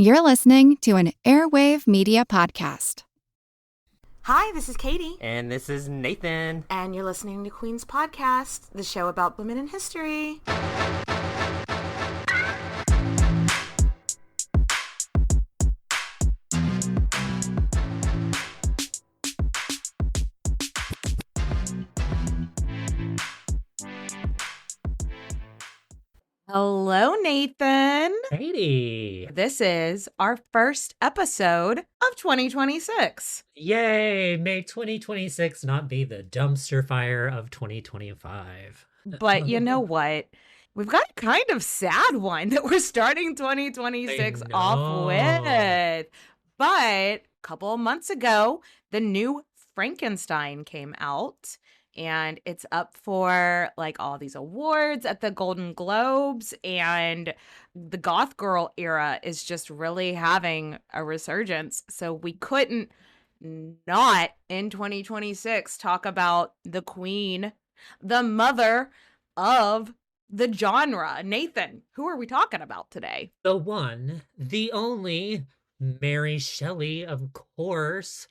You're listening to an Airwave Media Podcast. Hi, this is Katie. And this is Nathan. And you're listening to Queen's Podcast, the show about women in history. Hello, Nathan. Katie. This is our first episode of 2026. Yay! May 2026 not be the dumpster fire of 2025. But you know what? We've got a kind of sad one that we're starting 2026 off with. But a couple of months ago, the new Frankenstein came out. And it's up for like all these awards at the Golden Globes, and the Goth Girl era is just really having a resurgence. So we couldn't not in 2026 talk about the queen, the mother of the genre. Nathan, who are we talking about today? The one, the only, Mary Shelley, of course.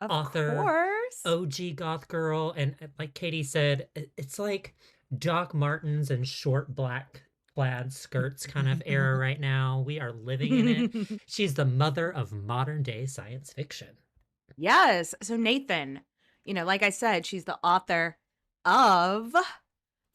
Author, OG Goth Girl, and like Katie said, it's like Doc Martens and short black plaid skirts kind of era right now. We are living in it. She's the mother of modern day science fiction. Yes. So Nathan, like I said, she's the author of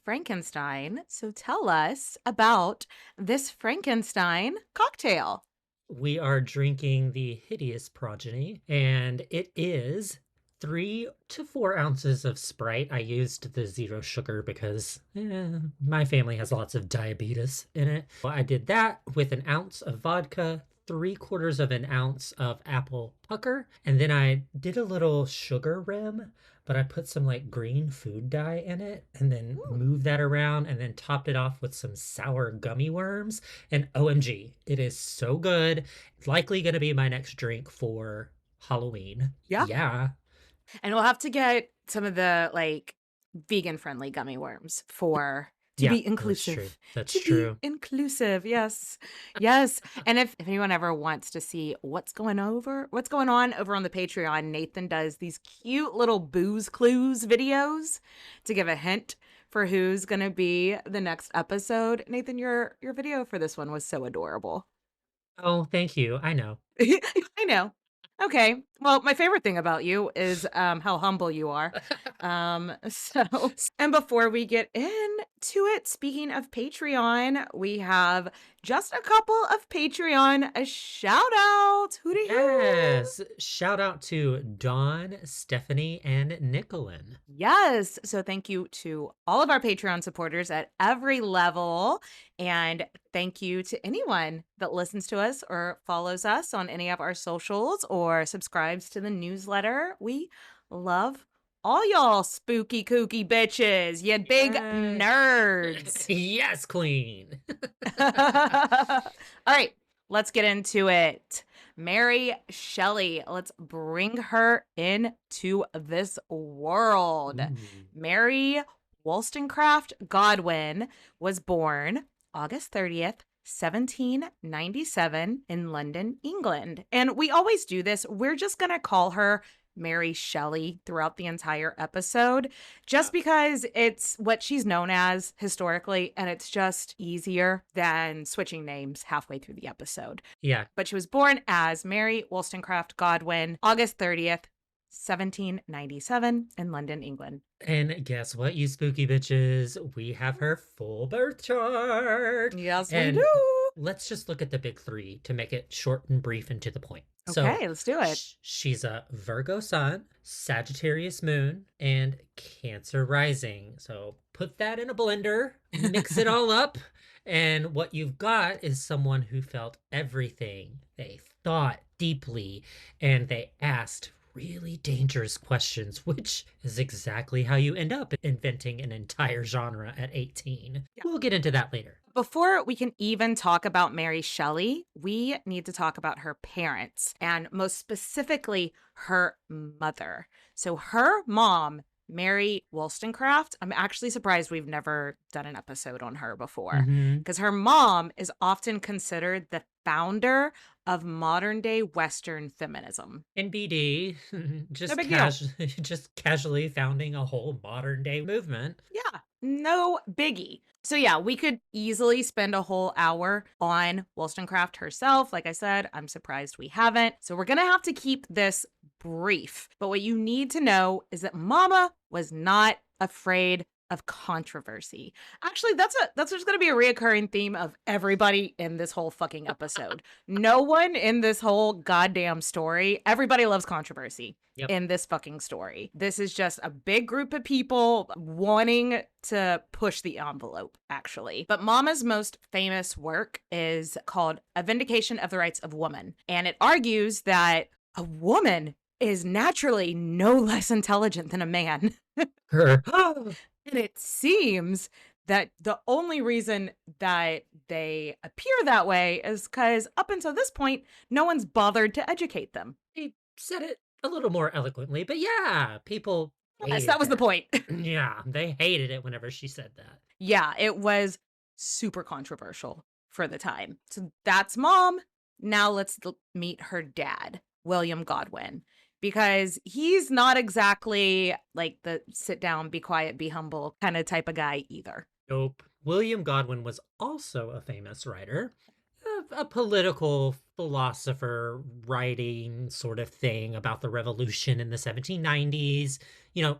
Frankenstein. So tell us about this Frankenstein cocktail. We are drinking the Hideous Progeny, and it is 3 to 4 ounces of Sprite. I used the zero sugar because my family has lots of diabetes in it. Well, I did that with an ounce of vodka, 3/4 of an ounce of apple pucker, and then I did a little sugar rim, but I put some like green food dye in it and then moved that around and then topped it off with some sour gummy worms. And OMG, it is so good. It's likely going to be my next drink for Halloween. Yeah. And we'll have to get some of the like vegan friendly gummy worms to be inclusive. That's true. Inclusive, yes. Yes. And if anyone ever wants to see what's going on over on the Patreon, Nathan does these cute little booze clues videos to give a hint for who's going to be the next episode. Nathan, your video for this one was so adorable. Oh, thank you. I know. I know. Okay. Well, my favorite thing about you is how humble you are. And before we get into it, speaking of Patreon, we have just a couple of Patreon shout outs. Who do you? Yes. Shout out to Dawn, Stephanie, and Nicolin. Yes. So thank you to all of our Patreon supporters at every level. And thank you to anyone that listens to us or follows us on any of our socials or subscribes to the newsletter. We love all y'all spooky kooky bitches, you big nerds. Yes, queen. All right, let's get into it. Mary Shelley, let's bring her into this world. Mary Wollstonecraft Godwin was born August 30th, 1797 in London, England. And we always do this. We're just going to call her Mary Shelley throughout the entire episode, just because it's what she's known as historically, and it's just easier than switching names halfway through the episode. Yeah. But she was born as Mary Wollstonecraft Godwin, August 30th, 1797 in London, England. And guess what, you spooky bitches? We have her full birth chart. Yes, we do. Let's just look at the big 3 to make it short and brief and to the point. Okay, let's do it. She's a Virgo sun, Sagittarius moon, and Cancer rising. So put that in a blender, mix it all up, and what you've got is someone who felt everything. They thought deeply, and they asked really dangerous questions, which is exactly how you end up inventing an entire genre at 18. Yeah. We'll get into that later. Before we can even talk about Mary Shelley, we need to talk about her parents, and most specifically, her mother. So her mom Mary Wollstonecraft. I'm actually surprised we've never done an episode on her before, Mhm. because her mom is often considered the founder of modern day Western feminism. NBD, No just big deal. just casually founding a whole modern day movement. Yeah, no biggie. So yeah, we could easily spend a whole hour on Wollstonecraft herself. Like I said, I'm surprised we haven't. So we're going to have to keep this brief. But what you need to know is that Mama was not afraid of controversy. Actually, that's just going to be a reoccurring theme of everybody in this whole fucking episode. No one in this whole goddamn story, everybody loves controversy. Yep. In this fucking story. This is just a big group of people wanting to push the envelope, actually. But Mama's most famous work is called A Vindication of the Rights of Woman. And it argues that a woman is naturally no less intelligent than a man. Her. And it seems that the only reason that they appear that way is because up until this point, no one's bothered to educate them. He said it a little more eloquently, but yeah, people. Yes, that was the point. Yeah, they hated it whenever she said that. Yeah, it was super controversial for the time. So that's Mom. Now let's meet her dad, William Godwin, because he's not exactly like the sit down, be quiet, be humble kind of type of guy either. Nope. William Godwin was also a famous writer, a political philosopher writing sort of thing about the revolution in the 1790s,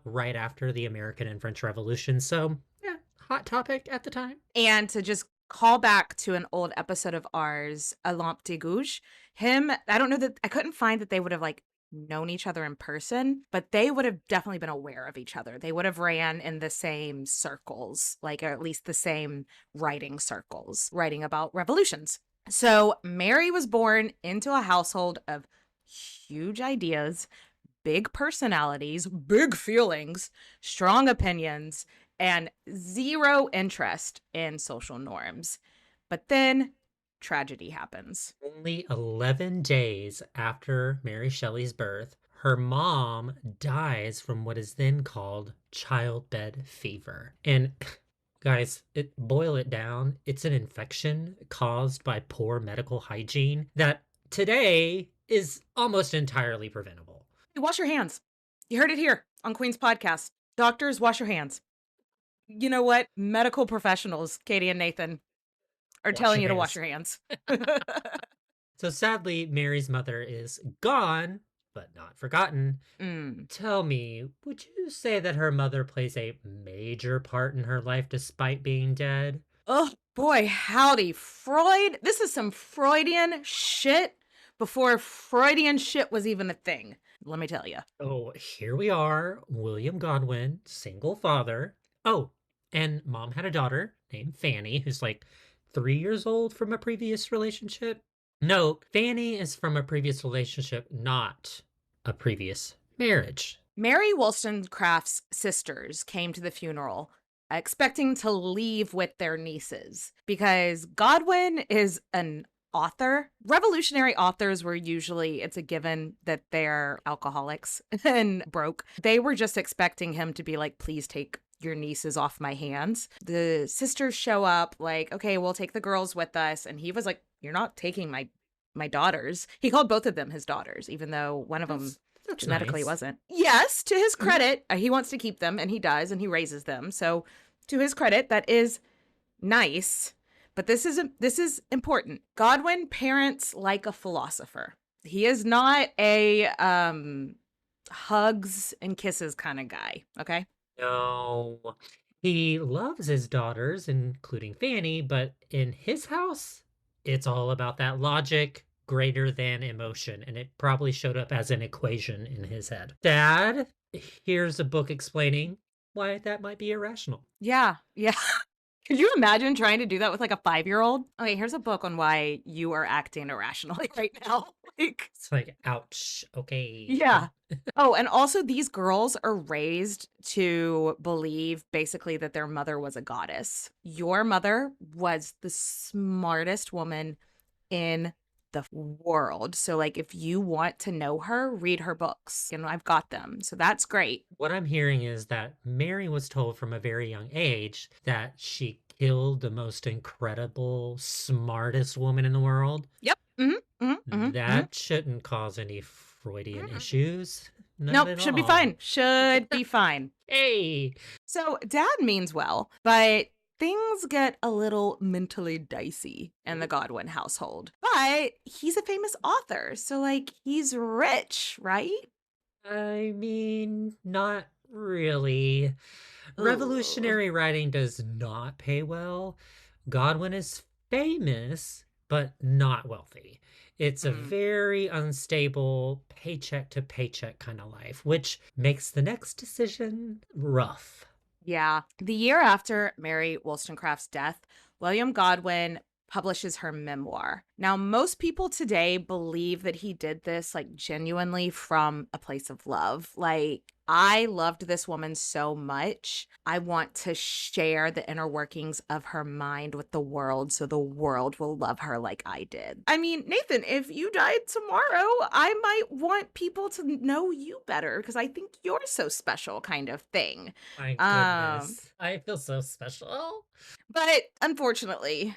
right after the American and French Revolution. So, yeah, hot topic at the time. And to just call back to an old episode of ours, A Lampe de Gouges, I don't know that I couldn't find that they would have like known each other in person, but they would have definitely been aware of each other. They would have ran in the same circles, like, or at least the same writing circles, writing about revolutions. So Mary was born into a household of huge ideas, big personalities, big feelings, strong opinions, and zero interest in social norms. But then tragedy happens. Only 11 days after Mary Shelley's birth, her mom dies from what is then called childbed fever. And guys, boil it down. It's an infection caused by poor medical hygiene that today is almost entirely preventable. Hey, wash your hands. You heard it here on Queen's podcast. Doctors, wash your hands. You know what? Medical professionals, Katie and Nathan, are telling you to wash your hands. So sadly, Mary's mother is gone, but not forgotten. Tell me, would you say that her mother plays a major part in her life despite being dead? Oh boy, howdy. Freud. This is some Freudian shit before Freudian shit was even a thing. Let me tell you. Oh, here we are. William Godwin, single father. Oh, and mom had a daughter named Fanny, who's like 3 years old from a previous relationship. No, Fanny is from a previous relationship, not a previous marriage. Mary Wollstonecraft's sisters came to the funeral expecting to leave with their nieces because Godwin is an author. Revolutionary authors were usually, it's a given that they're alcoholics and broke. They were just expecting him to be like, please take your nieces off my hands. The sisters show up like, okay, we'll take the girls with us. And he was like, you're not taking my daughters. He called both of them his daughters, even though one of them genetically wasn't. Yes, to his credit, he wants to keep them, and he does, and he raises them. So to his credit, that is nice. But this is important. Godwin parents like a philosopher. He is not a hugs and kisses kind of guy, okay? No. He loves his daughters, including Fanny, but in his house, it's all about that logic greater than emotion, and it probably showed up as an equation in his head. Dad, here's a book explaining why that might be irrational. Yeah. Could you imagine trying to do that with like a 5-year-old? Okay, here's a book on why you are acting irrationally right now. It's like, ouch. Okay. Yeah. Oh, and also these girls are raised to believe basically that their mother was a goddess. Your mother was the smartest woman in the world. So, like, if you want to know her, read her books. And I've got them. So that's great. What I'm hearing is that Mary was told from a very young age that she killed the most incredible, smartest woman in the world. Yep. That shouldn't cause any Freudian issues. None Nope. at Should be all. fine. Should be fine. Hey! So dad means well, but things get a little mentally dicey in the Godwin household. But he's a famous author, so like he's rich, right? I mean, not really. Revolutionary writing does not pay well. Godwin is famous, but not wealthy. It's a very unstable paycheck to paycheck kind of life, which makes the next decision rough. Yeah. The year after Mary Wollstonecraft's death, William Godwin publishes her memoir. Now, most people today believe that he did this like genuinely from a place of love. Like, I loved this woman so much. I want to share the inner workings of her mind with the world so the world will love her like I did. I mean, Nathan, if you died tomorrow, I might want people to know you better because I think you're so special, kind of thing. My goodness. I feel so special. But unfortunately.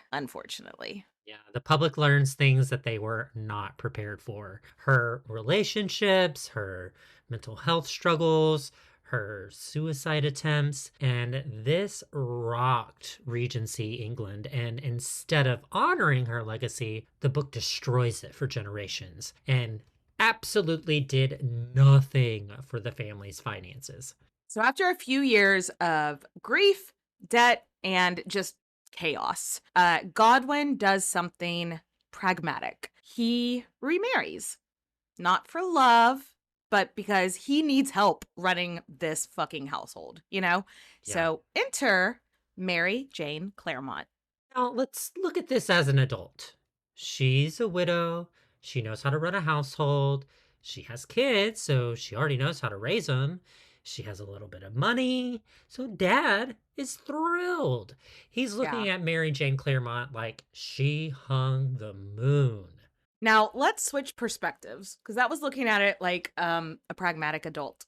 Yeah, the public learns things that they were not prepared for. Her relationships, her mental health struggles, her suicide attempts, and this rocked Regency England. And instead of honoring her legacy, the book destroys it for generations and absolutely did nothing for the family's finances. So after a few years of grief, debt, and just chaos, Godwin does something pragmatic. He remarries, not for love, but because he needs help running this fucking household, you know? Yeah. So enter Mary Jane Clairmont. Now, let's look at this as an adult. She's a widow. She knows how to run a household. She has kids, so she already knows how to raise them. She has a little bit of money, so dad is thrilled. He's looking at Mary Jane Clairmont like she hung the moon. Now, let's switch perspectives, because that was looking at it like a pragmatic adult.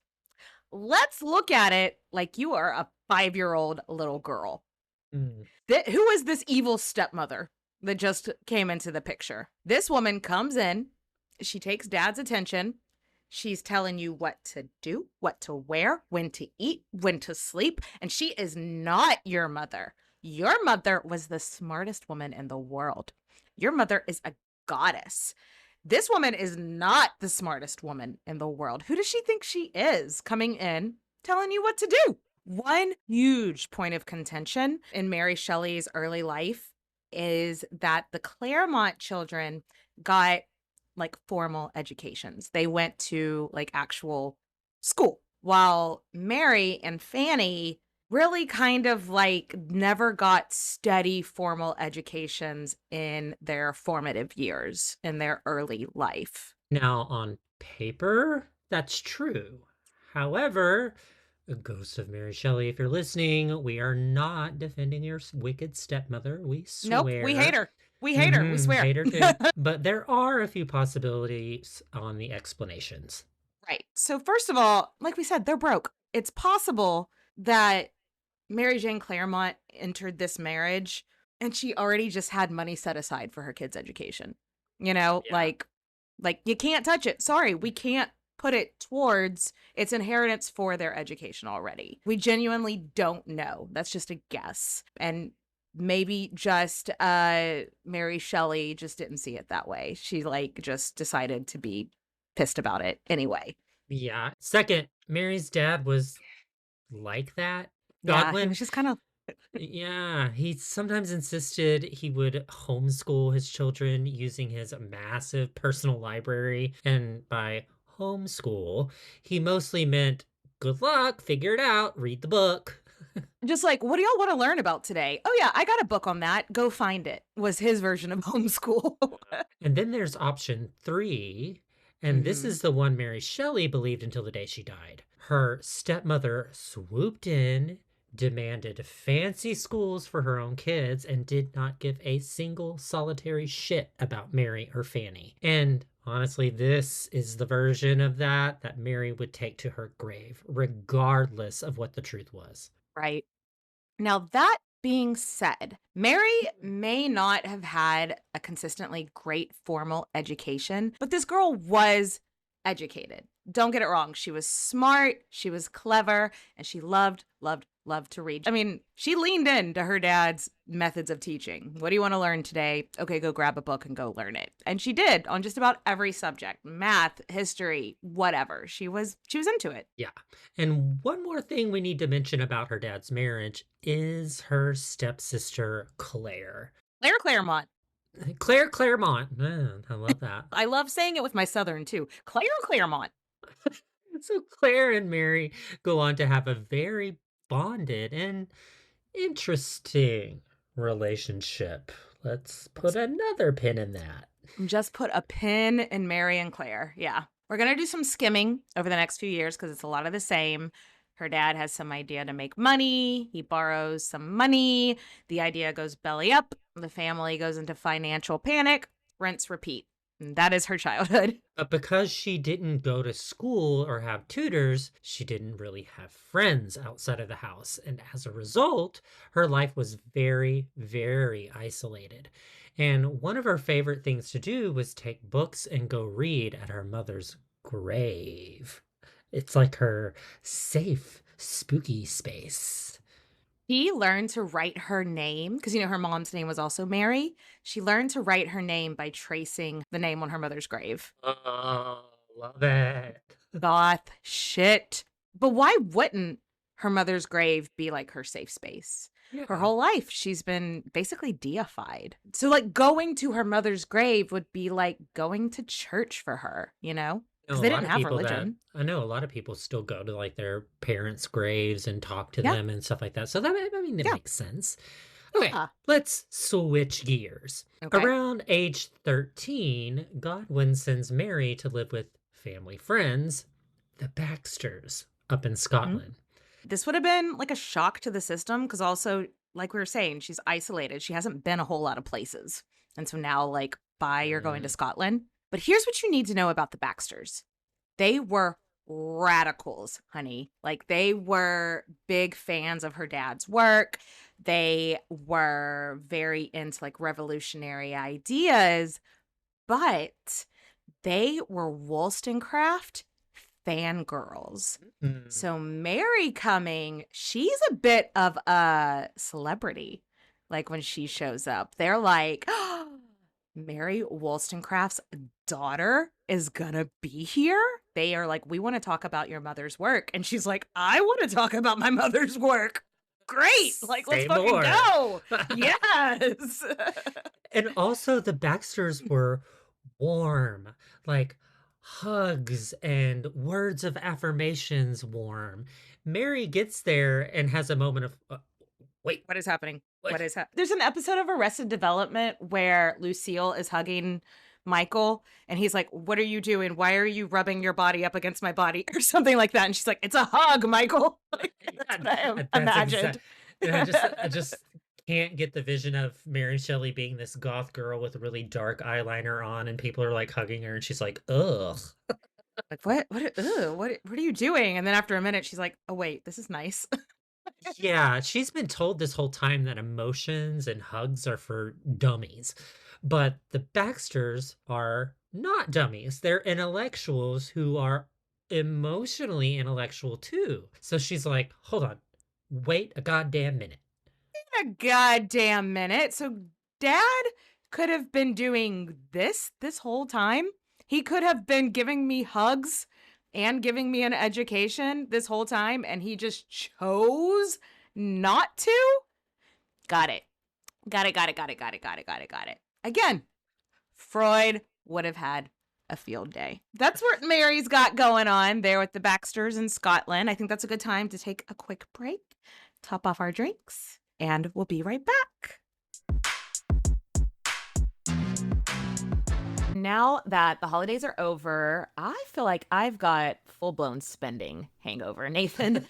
Let's look at it like you are a 5-year-old little girl. Who is this evil stepmother that just came into the picture? This woman comes in, she takes dad's attention. She's telling you what to do, what to wear, when to eat, when to sleep, and she is not your mother. Your mother was the smartest woman in the world. Your mother is a goddess. This woman is not the smartest woman in the world. Who does she think she is, coming in, telling you what to do? One huge point of contention in Mary Shelley's early life is that the Clairmont children got like formal educations. They went to like actual school, while Mary and Fanny really kind of like never got steady formal educations in their formative years in their early life. Now, on paper, that's true. However, the ghost of Mary Shelley, if you're listening, we are not defending your wicked stepmother. We swear. Nope, we hate her. We hate her. We swear. Hate her too. But there are a few possibilities on the explanations. Right. So first of all, like we said, they're broke. It's possible that Mary Jane Clairmont entered this marriage and she already just had money set aside for her kids' education. You know, like you can't touch it. Sorry, we can't put it towards its inheritance for their education already. We genuinely don't know. That's just a guess. And maybe just Mary Shelley just didn't see it that way. She like just decided to be pissed about it anyway. Yeah. Second, Mary's dad was like that. Godwin. Yeah, he was just kind of... Yeah, he sometimes insisted he would homeschool his children using his massive personal library. And by homeschool, he mostly meant good luck, figure it out, read the book. Just like, what do y'all want to learn about today? Oh yeah, I got a book on that. Go find it, was his version of homeschool. And then there's option 3, and this is the one Mary Shelley believed until the day she died. Her stepmother swooped in, demanded fancy schools for her own kids, and did not give a single solitary shit about Mary or Fanny. And honestly, this is the version of that Mary would take to her grave, regardless of what the truth was. Right. Now, that being said, Mary may not have had a consistently great formal education, but this girl was educated. Don't get it wrong. She was smart, she was clever, and she loved to read. I mean, she leaned into her dad's methods of teaching. What do you want to learn today? Okay, go grab a book and go learn it. And she did on just about every subject, math, history, whatever. She was into it. Yeah. And one more thing we need to mention about her dad's marriage is her stepsister, Claire. Claire Claremont. Claire Claremont. Man, I love that. I love saying it with my Southern too. Claire Claremont. So Claire and Mary go on to have a very bonded and interesting relationship. Let's put another pin in that. Just put a pin in Mary and Claire. Yeah. We're going to do some skimming over the next few years because it's a lot of the same. Her dad has some idea to make money. He borrows some money. The idea goes belly up. The family goes into financial panic. Rinse, repeat. And that is her childhood. But because she didn't go to school or have tutors, she didn't really have friends outside of the house. And as a result, her life was very, very isolated. And one of her favorite things to do was take books and go read at her mother's grave. It's like her safe, spooky space. She learned to write her name because, her mom's name was also Mary. She learned to write her name by tracing the name on her mother's grave. Oh, love it. Goth shit. But why wouldn't her mother's grave be like her safe space? Yeah. Her whole life, she's been basically deified. So, going to her mother's grave would be like going to church for her, Because they didn't have religion. I know a lot of people still go to their parents' graves and talk to them and stuff like that. So that makes sense. Okay, let's switch gears. Okay. Around age 13, Godwin sends Mary to live with family friends, the Baxters, up in Scotland. This would have been like a shock to the system because also, like we were saying, she's isolated. She hasn't been a whole lot of places. And so now, you're going to Scotland. But here's what you need to know about the Baxters. They were radicals, honey. They were big fans of her dad's work. They were very into revolutionary ideas, but they were Wollstonecraft fangirls. So Mary coming, she's a bit of a celebrity. When she shows up, they're like, oh, Mary Wollstonecraft's daughter is gonna be here. They are like, we want to talk about your mother's work. And she's like, I want to talk about my mother's work. Great. Let's fucking go. Yes. And also the Baxters were warm, hugs and words of affirmations warm. Mary gets there and has a moment of, wait. What is happening? What is happening? There's an episode of Arrested Development where Lucille is hugging Michael and he's like, what are you doing? Why are you rubbing your body up against my body? Or something like that. And she's like, it's a hug, Michael. That's what I imagined. I just can't get the vision of Mary Shelley being this goth girl with a really dark eyeliner on and people are hugging her and she's like, ugh. What are you doing? And then after a minute, she's like, oh, wait, this is nice. Yeah, she's been told this whole time that emotions and hugs are for dummies. But the Baxters are not dummies. They're intellectuals who are emotionally intellectual too. So she's like, hold on, wait a goddamn minute. A goddamn minute. So Dad could have been doing this whole time. He could have been giving me hugs and giving me an education this whole time, and he just chose not to? Got it. Again, Freud would have had a field day. That's what Mary's got going on there with the Baxters in Scotland. I think that's a good time to take a quick break, top off our drinks, and we'll be right back. Now that the holidays are over, I feel like I've got full-blown spending hangover. Nathan,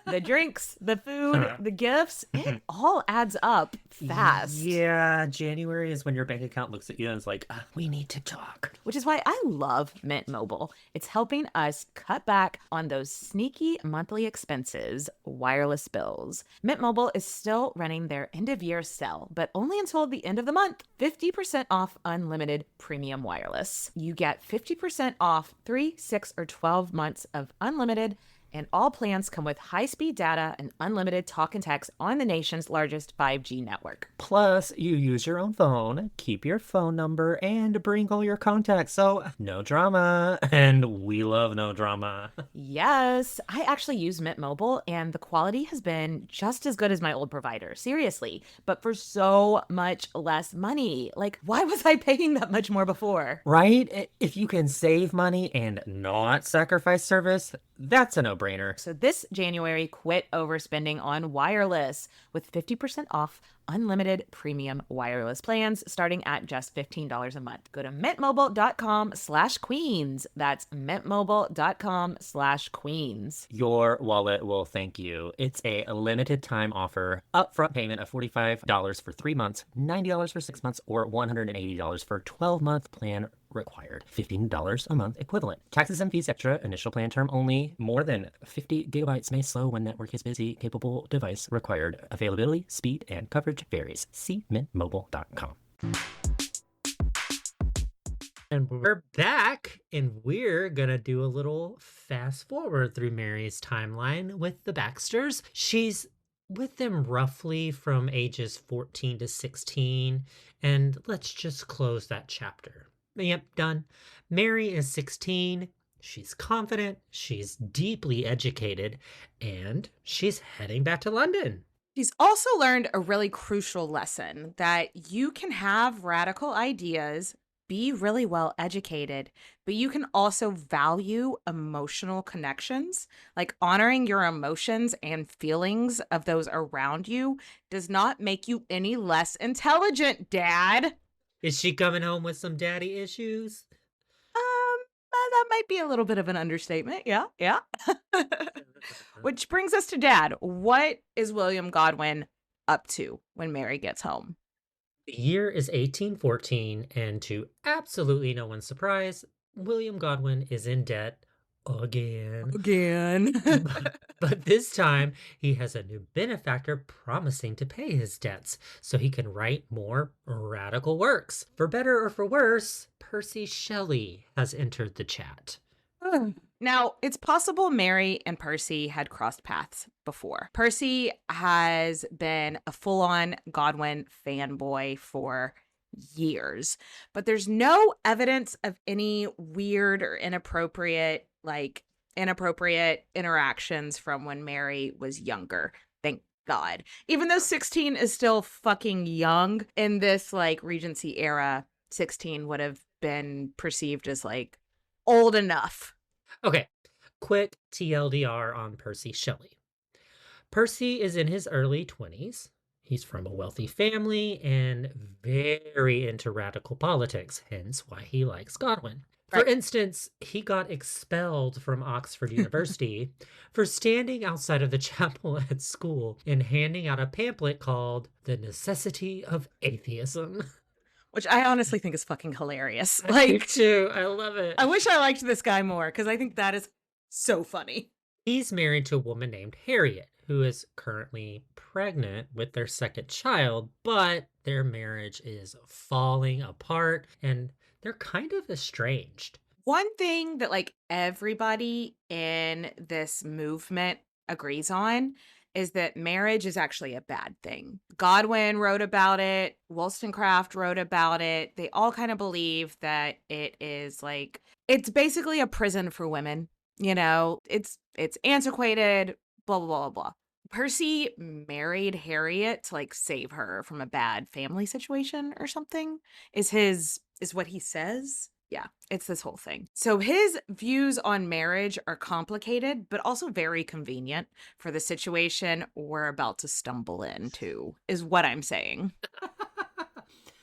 The drinks, the food, the gifts, it all adds up fast. Yeah, January is when your bank account looks at you and is like, we need to talk. Which is why I love Mint Mobile. It's helping us cut back on those sneaky monthly expenses, wireless bills. Mint Mobile is still running their end-of-year sale, but only until the end of the month. 50% off unlimited premium wireless. You get 50% off 3, 6, or 12 months of unlimited, and all plans come with high-speed data and unlimited talk and text on the nation's largest 5G network. Plus, you use your own phone, keep your phone number, and bring all your contacts, so no drama. And we love no drama. Yes, I actually use Mint Mobile, and the quality has been just as good as my old provider. Seriously, but for so much less money. Like, why was I paying that much more before? Right? If you can save money and not sacrifice service, that's a no-brainer. So this January, quit overspending on wireless with 50% off unlimited premium wireless plans starting at just $15 a month. Go to mintmobile.com/queens. That's mintmobile.com/queens. Your wallet will thank you. It's a limited time offer. Upfront payment of $45 for 3 months, $90 for 6 months, or $180 for a 12-month plan required. $15 a month equivalent. Taxes and fees extra. Initial plan term only. More than 50 gigabytes may slow when network is busy. Capable device required. Availability, speed, and coverage varies. See mintmobile.com. And we're back, and we're gonna do a little fast forward through Mary's timeline with the Baxters. She's with them roughly from ages 14 to 16, and let's just close that chapter. Yep, done. Mary is 16. She's confident, she's deeply educated, and she's heading back to London. She's also learned a really crucial lesson that you can have radical ideas, be really well educated, but you can also value emotional connections. Like honoring your emotions and feelings of those around you does not make you any less intelligent, Dad. Is she coming home with some daddy issues? That might be a little bit of an understatement. Yeah. Which brings us to Dad. What is William Godwin up to when Mary gets home? The year is 1814, and to absolutely no one's surprise, William Godwin is in debt again. But this time, he has a new benefactor promising to pay his debts so he can write more radical works. For better or for worse, Percy Shelley has entered the chat. Now, it's possible Mary and Percy had crossed paths before. Percy has been a full-on Godwin fanboy for years, but there's no evidence of any weird or inappropriate interactions from when Mary was younger. Thank God. Even though 16 is still fucking young in this like Regency era, 16 would have been perceived as like old enough. Okay, quick TLDR on Percy Shelley. Percy is in his early 20s. He's from a wealthy family and very into radical politics, hence why he likes Godwin. For instance, he got expelled from Oxford University for standing outside of the chapel at school and handing out a pamphlet called The Necessity of Atheism. Which I honestly think is fucking hilarious. I do too. I love it. I wish I liked this guy more because I think that is so funny. He's married to a woman named Harriet, who is currently pregnant with their second child, but their marriage is falling apart and they're kind of estranged. One thing that like everybody in this movement agrees on is that marriage is actually a bad thing. Godwin wrote about it. Wollstonecraft wrote about it. They all kind of believe that it is like, it's basically a prison for women. You know, it's antiquated, blah, blah, blah, blah. Percy married Harriet to like save her from a bad family situation or something is what he says. Yeah, it's this whole thing. So his views on marriage are complicated, but also very convenient for the situation we're about to stumble into, is what I'm saying.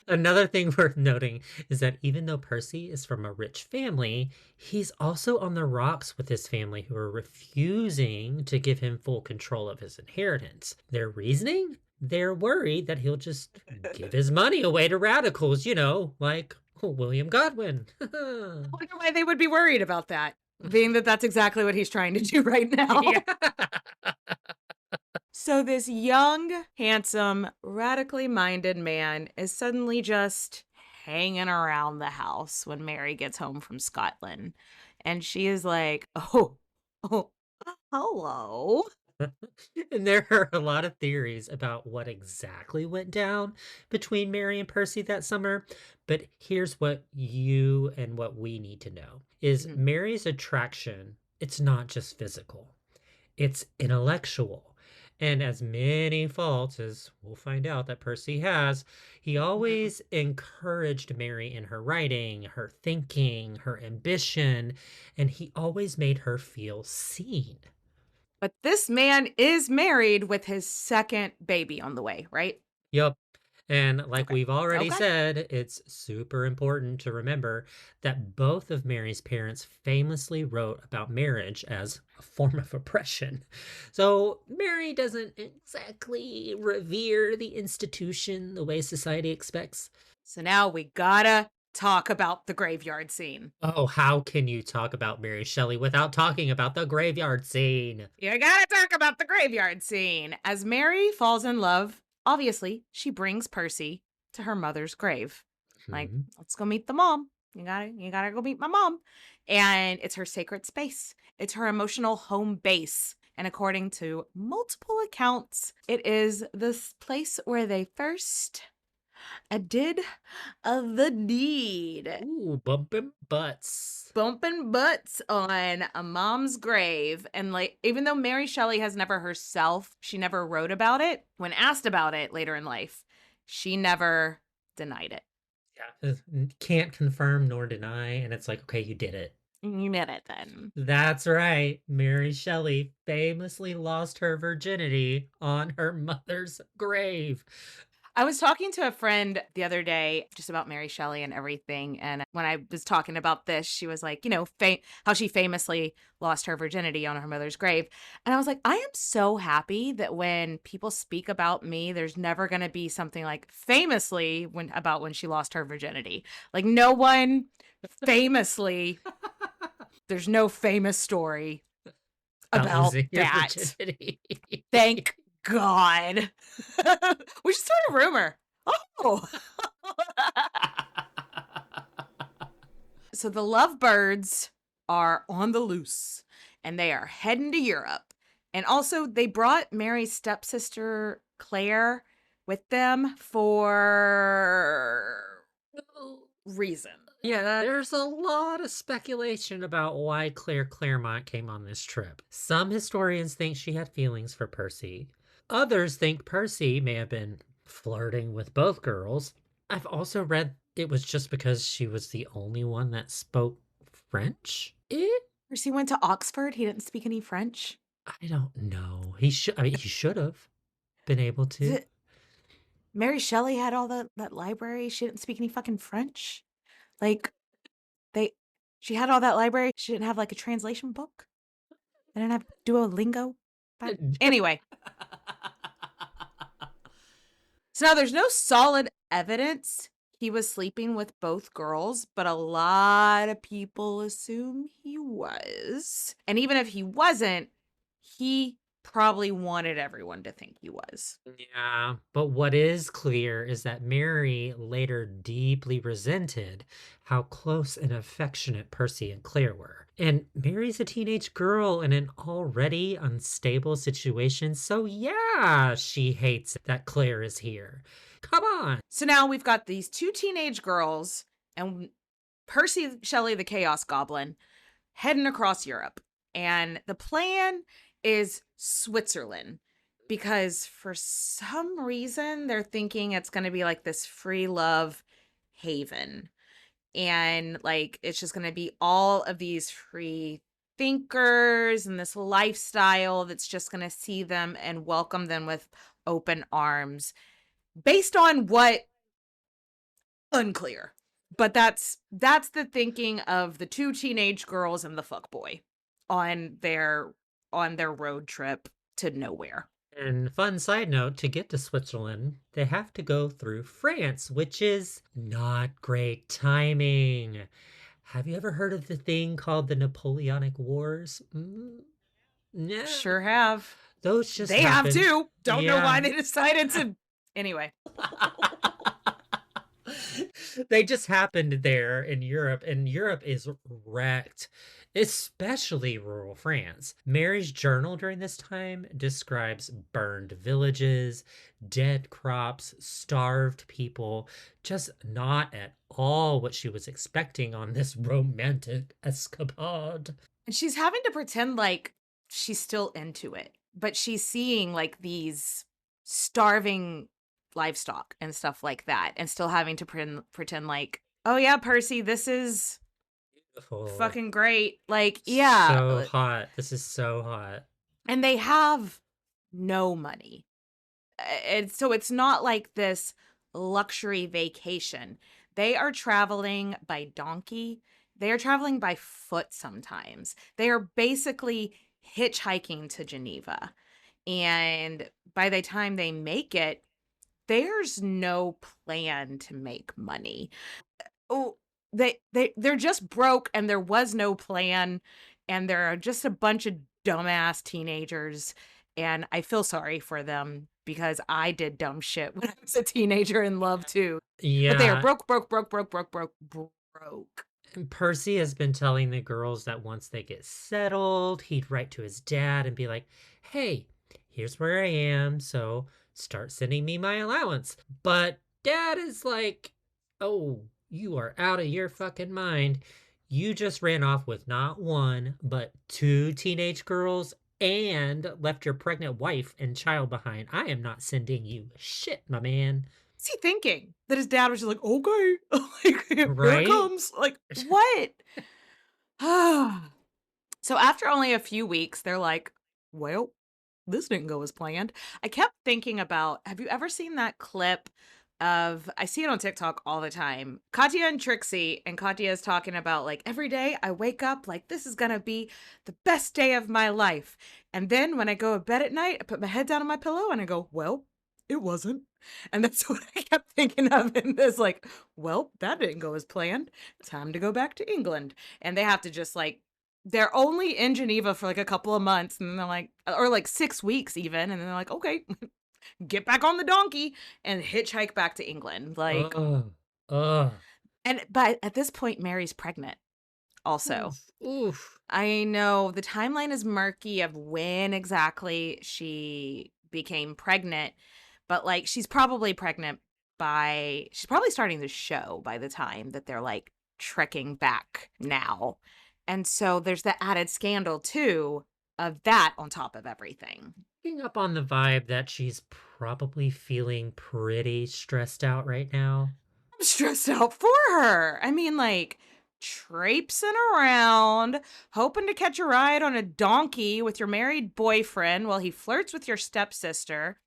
Another thing worth noting is that even though Percy is from a rich family, he's also on the rocks with his family who are refusing to give him full control of his inheritance. Their reasoning? They're worried that he'll just give his money away to radicals, like William Godwin. I wonder why they would be worried about that, being that that's exactly what he's trying to do right now. Yeah. So this young, handsome, radically minded man is suddenly just hanging around the house when Mary gets home from Scotland. And she is like, oh, hello. And there are a lot of theories about what exactly went down between Mary and Percy that summer. But here's what you and what we need to know is Mary's attraction, it's not just physical, it's intellectual. And as many faults as we'll find out that Percy has, he always encouraged Mary in her writing, her thinking, her ambition, and he always made her feel seen. But this man is married with his second baby on the way, right? Yep. And like we've already Okay. said, it's super important to remember that both of Mary's parents famously wrote about marriage as a form of oppression. So Mary doesn't exactly revere the institution the way society expects. So now we gotta talk about the graveyard scene. Oh, how can you talk about Mary Shelley without talking about the graveyard scene? You gotta talk about the graveyard scene. As Mary falls in love, obviously, she brings Percy to her mother's grave. Like, let's go meet the mom. You gotta go meet my mom. And it's her sacred space. It's her emotional home base. And according to multiple accounts, it is this place where they first did the deed. Ooh, bumping butts. Bumping butts on a mom's grave. And like, even though Mary Shelley has never herself, she never wrote about it. When asked about it later in life, she never denied it. Yeah, can't confirm nor deny. And it's like, okay, you did it. You did it then. That's right. Mary Shelley famously lost her virginity on her mother's grave. I was talking to a friend the other day just about Mary Shelley and everything. And when I was talking about this, she was like, how she famously lost her virginity on her mother's grave. And I was like, I am so happy that when people speak about me, there's never going to be something like famously about when she lost her virginity. Like no one famously, there's no famous story about that. Thank God. We should start a rumor. Oh. So the lovebirds are on the loose and they are heading to Europe. And also they brought Mary's stepsister Claire with them for reason. Yeah, there's a lot of speculation about why Claire Claremont came on this trip. Some historians think she had feelings for Percy. Others think Percy may have been flirting with both girls. I've also read it was just because she was the only one that spoke French. Percy went to Oxford. He didn't speak any French. I don't know. He should have been able to. Mary Shelley had all that library. She didn't speak any fucking French. Like, she had all that library. She didn't have like a translation book. They didn't have Duolingo. But anyway. So now there's no solid evidence he was sleeping with both girls, but a lot of people assume he was. And even if he wasn't, he probably wanted everyone to think he was. Yeah, but what is clear is that Mary later deeply resented how close and affectionate Percy and Claire were. And Mary's a teenage girl in an already unstable situation, so yeah, she hates that Claire is here. Come on. So now we've got these two teenage girls and Percy Shelley, the Chaos Goblin, heading across Europe. And the plan is Switzerland, because for some reason they're thinking it's going to be like this free love haven. And like, it's just going to be all of these free thinkers and this lifestyle that's just going to see them and welcome them with open arms based on what Unclear. But that's the thinking of the two teenage girls and the fuckboy on their road trip to nowhere. And fun side note, to get to Switzerland, they have to go through France, which is not great timing. Have you ever heard of the thing called the Napoleonic Wars? Yeah. Sure have. Those just They happened. have too. Don't know why Yeah. they decided to. Anyway. They just happened there in Europe, and Europe is wrecked, especially rural France. Mary's journal during this time describes burned villages, dead crops, starved people, just not at all what she was expecting on this romantic escapade. And she's having to pretend like she's still into it, but she's seeing like these starving livestock and stuff like that, and still having to pretend like, oh yeah, Percy, this is Beautiful. fucking great. Like, yeah. So hot. This is so hot. And they have no money. And so it's not like this luxury vacation. They are traveling by donkey. They are traveling by foot sometimes. They are basically hitchhiking to Geneva. And by the time they make it, there's no plan to make money. Oh, they're just broke, and there was no plan, and there are just a bunch of dumbass teenagers, and I feel sorry for them because I did dumb shit when I was a teenager in love too. Yeah. But they are broke. And Percy has been telling the girls that once they get settled, he'd write to his dad and be like, hey, here's where I am, so start sending me my allowance. But dad is like, oh, you are out of your fucking mind. You just ran off with not one, but two teenage girls and left your pregnant wife and child behind. I am not sending you shit, my man. What's he thinking? That his dad was just like, okay, like, here Right? it comes. Like, what? So after only a few weeks, they're like, well, this didn't go as planned. I kept thinking about, have you ever seen that clip of, I see it on TikTok all the time, Katya and Trixie, and Katya is talking about like, every day I wake up like, this is gonna be the best day of my life. And then when I go to bed at night, I put my head down on my pillow and I go, well, it wasn't. And that's what I kept thinking of in this, like, well, that didn't go as planned. Time to go back to England. And they have to just like, they're only in Geneva for like a couple of months, and they're like, or like 6 weeks even, and then they're like, okay, get back on the donkey and hitchhike back to England. Like, and but at this point, Mary's pregnant also. Oof. I know the timeline is murky of when exactly she became pregnant, but like she's probably starting the show by the time that they're like trekking back now. And so there's the added scandal, too, of that on top of everything. Picking up on the vibe that she's probably feeling pretty stressed out right now. I'm stressed out for her. I mean, like, traipsing around, hoping to catch a ride on a donkey with your married boyfriend while he flirts with your stepsister,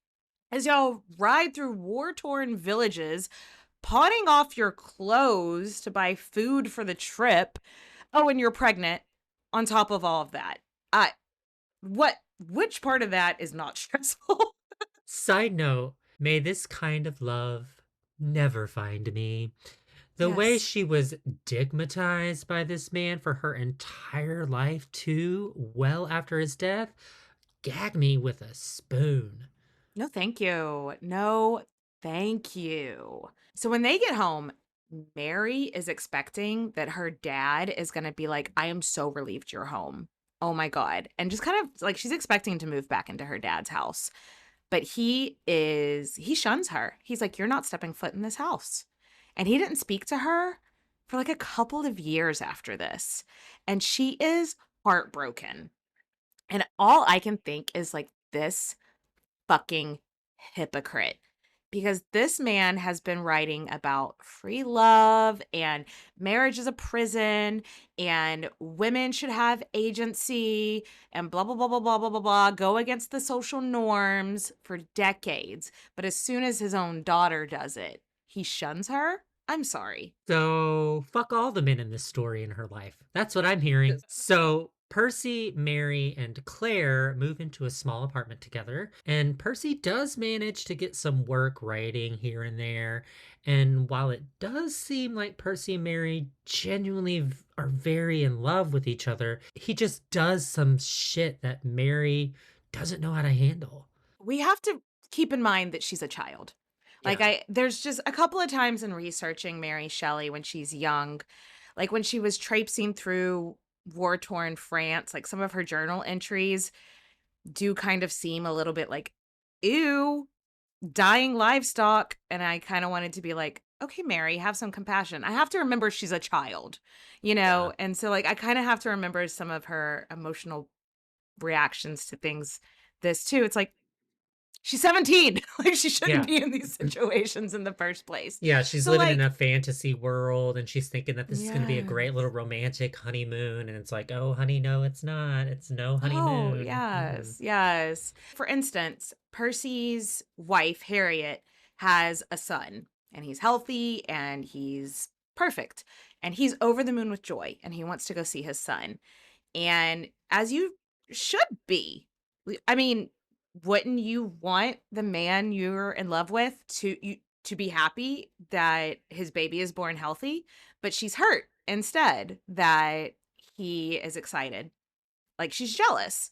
as y'all ride through war-torn villages, pawning off your clothes to buy food for the trip. Oh, and you're pregnant on top of all of that. Which part of that is not stressful? Side note, may this kind of love never find me. The way Yes. she was stigmatized by this man for her entire life, too, well after his death, gagged me with a spoon. No, thank you. No, thank you. So when they get home, Mary is expecting that her dad is going to be like, I am so relieved you're home. Oh my God. And just kind of like she's expecting to move back into her dad's house. But he shuns her. He's like, you're not stepping foot in this house. And he didn't speak to her for like a couple of years after this. And she is heartbroken. And all I can think is like, this fucking hypocrite. Because this man has been writing about free love and marriage is a prison and women should have agency and blah, blah, blah, blah, blah, blah, blah, blah, go against the social norms for decades. But as soon as his own daughter does it, he shuns her. I'm sorry. So, fuck all the men in this story in her life. That's what I'm hearing. So, Percy, Mary, and Claire move into a small apartment together, and Percy does manage to get some work writing here and there. And while it does seem like Percy and Mary genuinely are very in love with each other, he just does some shit that Mary doesn't know how to handle. We have to keep in mind that she's a child. Like Yeah. there's just a couple of times in researching Mary Shelley when she's young, like when she was traipsing through war-torn France, like some of her journal entries do kind of seem a little bit like, ew, dying livestock. And I kind of wanted to be like, okay, Mary, have some compassion. I have to remember she's a child, you know? And so like I kind of have to remember some of her emotional reactions to things. This too. It's like, she's 17. Like she shouldn't be in these situations in the first place. Yeah, she's So living like, in a fantasy world and she's thinking that this is going to be a great yes. little romantic honeymoon. And it's like, oh, honey, no, it's not. It's no honeymoon. Oh, yes, yes. For instance, Percy's wife, Harriet, has a son and he's healthy and he's perfect and he's over the moon with joy and he wants to go see his son. And as you should be, I mean, wouldn't you want the man you're in love with to be happy that his baby is born healthy? But she's hurt instead that he is excited. Like she's jealous.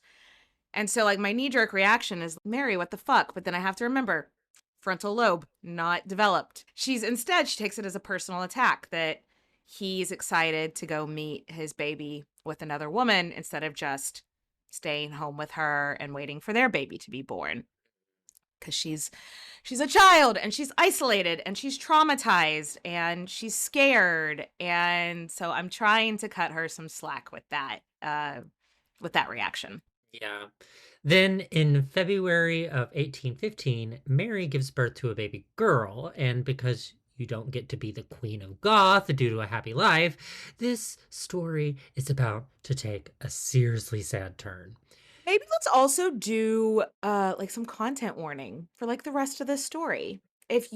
And so like my knee-jerk reaction is, Mary, what the fuck? But then I have to remember, frontal lobe not developed. She takes it as a personal attack that he's excited to go meet his baby with another woman instead of just staying home with her and waiting for their baby to be born. Because she's a child and she's isolated and she's traumatized and she's scared. And so I'm trying to cut her some slack with that reaction. Yeah. Then in February of 1815, Mary gives birth to a baby girl, and because you don't get to be the queen of goth due to a happy life, this story is about to take a seriously sad turn. Maybe let's also do like some content warning for like the rest of this story. If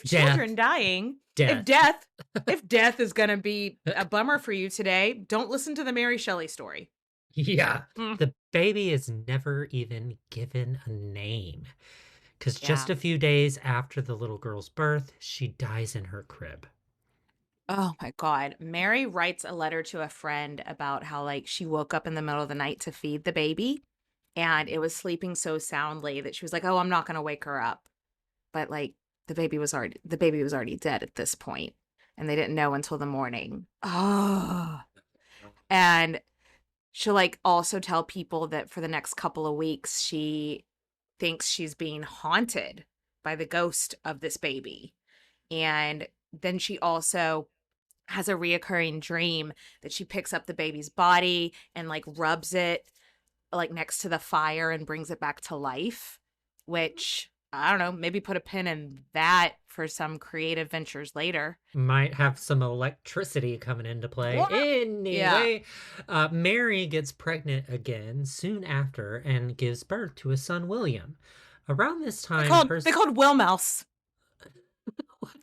children dying, Death. if death is gonna be a bummer for you today, don't listen to the Mary Shelley story. Yeah. The baby is never even given a name. Because just a few days after the little girl's birth, she dies in her crib. Oh my God. Mary writes a letter to a friend about how like she woke up in the middle of the night to feed the baby and it was sleeping so soundly that she was like, oh, I'm not going to wake her up. But like the baby was already dead at this point and they didn't know until the morning. Oh. And she'll like also tell people that for the next couple of weeks, she thinks she's being haunted by the ghost of this baby. And then she also has a reoccurring dream that she picks up the baby's body and like rubs it like next to the fire and brings it back to life, which I don't know, maybe put a pin in that for some creative ventures later. Might have some electricity coming into play. Anyway, Mary gets pregnant again soon after and gives birth to a son, William. Around this time, they called Will Mouse. What?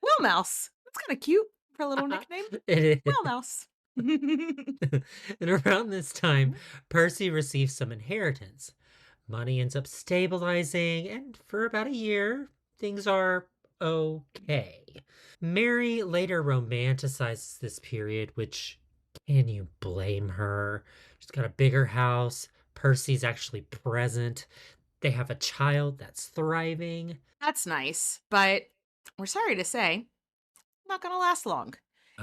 Will Mouse. That's kind of cute for a little nickname. It is. Will Mouse. And around this time, Percy receives some inheritance. Money ends up stabilizing, and for about a year, things are okay. Mary later romanticizes this period, which, can you blame her? She's got a bigger house. Percy's actually present. They have a child that's thriving. That's nice, but we're sorry to say, not gonna last long.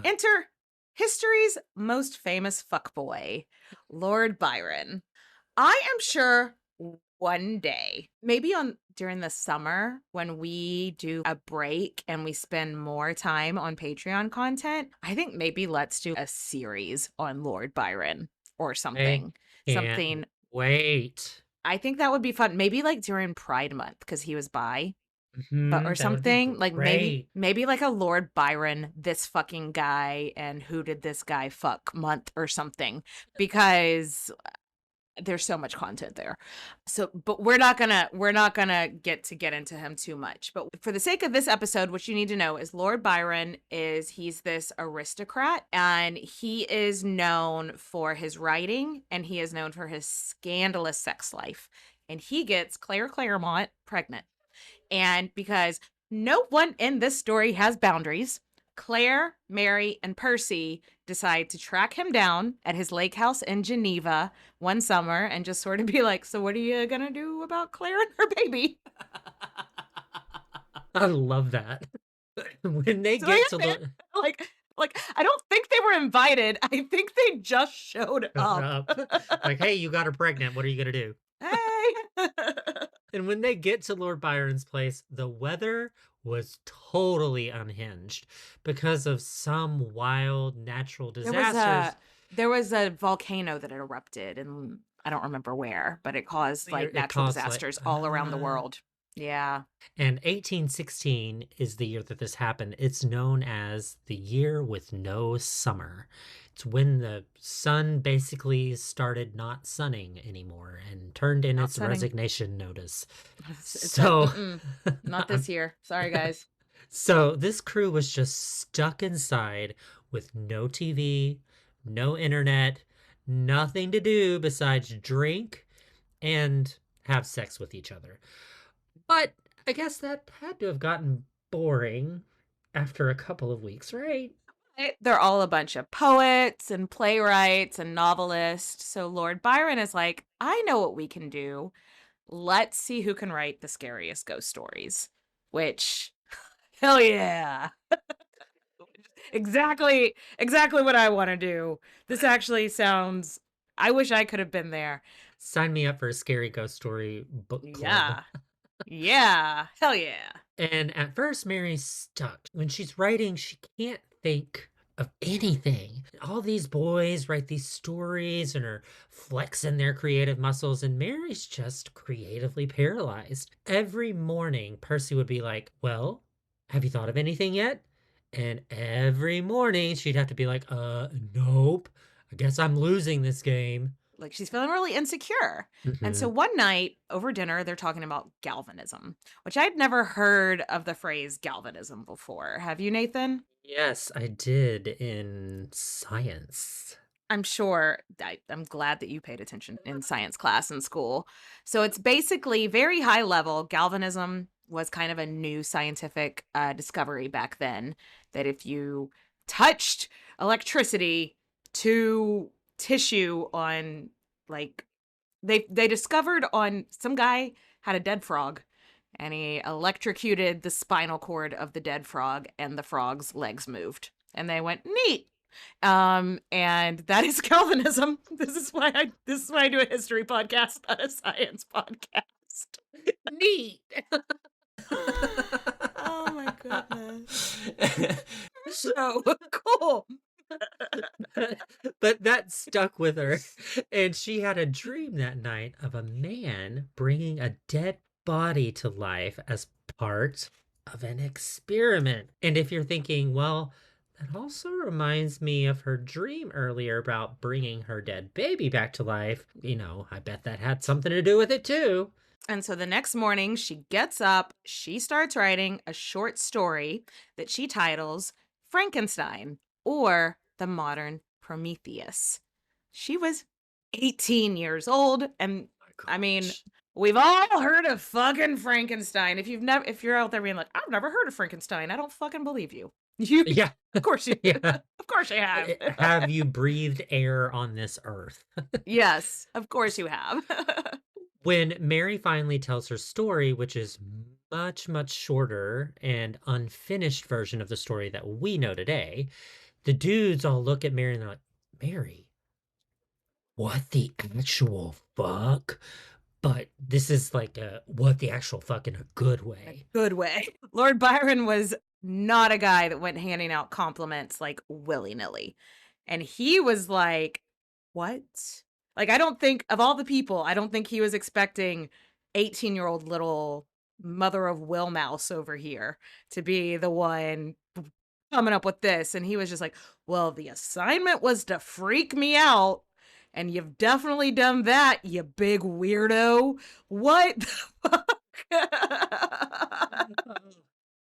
Enter history's most famous fuckboy, Lord Byron. I am sure one day, maybe during the summer when we do a break and we spend more time on Patreon content, I think maybe let's do a series on Lord Byron or something. Wait. I think that would be fun. Maybe like during Pride Month because he was bi. But Or something like maybe like a Lord Byron, this fucking guy and who did this guy fuck month or something, because there's so much content there. So, but we're not gonna get into him too much. But for the sake of this episode, what you need to know is Lord Byron he's this aristocrat, and he is known for his writing, and he is known for his scandalous sex life. And he gets Claire Claremont pregnant. And because no one in this story has boundaries, Claire, Mary, and Percy decide to track him down at his lake house in Geneva one summer and just sort of be like, so what are you going to do about Claire and her baby? I love that. When they get to the... Like, I don't think they were invited. I think they just showed up. Like, hey, you got her pregnant. What are you going to do? Hey. And when they get to Lord Byron's place, the weather was totally unhinged because of some wild natural disasters. There was a volcano that erupted, and I don't remember where, but it caused natural disasters all around the world. Yeah. And 1816 is the year that this happened. It's known as the year with no summer. It's when the sun basically started not sunning anymore and turned in its resignation notice. Not this year. Sorry, guys. So this crew was just stuck inside with no TV, no internet, nothing to do besides drink and have sex with each other. But I guess that had to have gotten boring after a couple of weeks, right? They're all a bunch of poets and playwrights and novelists. So Lord Byron is like, I know what we can do. Let's see who can write the scariest ghost stories. Which, hell yeah. Exactly what I want to do. This actually sounds, I wish I could have been there. Sign me up for a scary ghost story book club. Yeah. Yeah. Hell yeah. And at first, Mary's stuck. When she's writing, she can't think of anything. All these boys write these stories and are flexing their creative muscles, and Mary's just creatively paralyzed. Every morning, Percy would be like, well, have you thought of anything yet? And every morning, she'd have to be like, nope. I guess I'm losing this game. Like, she's feeling really insecure. Mm-hmm. And so one night over dinner, they're talking about galvanism, which I'd never heard of the phrase galvanism before. Have you, Nathan? Yes, I did in science. I'm sure. I'm glad that you paid attention in science class in school. So it's basically very high level. Galvanism was kind of a new scientific discovery back then, that if you touched electricity to tissue on, like, they discovered on, some guy had a dead frog and he electrocuted the spinal cord of the dead frog and the frog's legs moved and they went, neat. And that is Calvinism. This is why I do a history podcast, not a science podcast. Neat. Oh my goodness. So cool. But that stuck with her, and she had a dream that night of a man bringing a dead body to life as part of an experiment. And if you're thinking, well, that also reminds me of her dream earlier about bringing her dead baby back to life, I bet that had something to do with it too. And so the next morning, she gets up, she starts writing a short story that she titles Frankenstein, or the modern Prometheus. She was 18 years old, and I mean, we've all heard of fucking Frankenstein. If you're out there being like, I've never heard of Frankenstein, I don't fucking believe you. Yeah, of course you. Yeah, of course you have. Have you breathed air on this earth? Yes, of course you have. When Mary finally tells her story, which is much, much shorter and unfinished version of the story that we know today, the dudes all look at Mary and they're like, Mary, what the actual fuck? But this is like what the actual fuck in a good way. A good way. Lord Byron was not a guy that went handing out compliments like willy-nilly. And he was like, what? Like, I don't think, of all the people, I don't think he was expecting 18-year-old little mother of Will Mouse over here to be the one coming up with this. And he was just like, well, the assignment was to freak me out And you've definitely done that, you big weirdo. What the fuck? I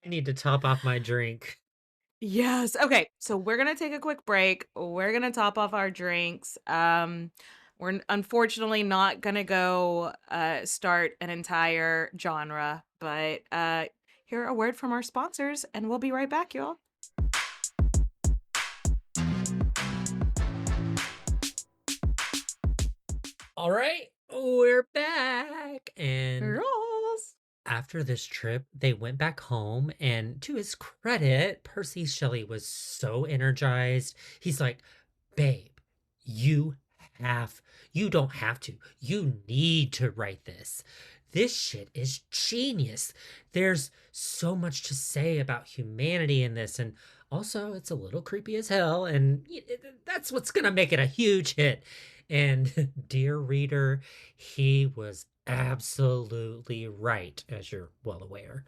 need to top off my drink. Yes. Okay. So we're going to take a quick break. We're going to top off our drinks. We're unfortunately not going to go start an entire genre, but hear a word from our sponsors and we'll be right back, y'all. All right, we're back. And Girls. after this trip, they went back home, and to his credit, Percy Shelley was so energized. He's like, babe, you don't have to. You need to write this. This shit is genius. There's so much to say about humanity in this, and also it's a little creepy as hell, and that's what's gonna make it a huge hit. And dear reader, he was absolutely right, as you're well aware.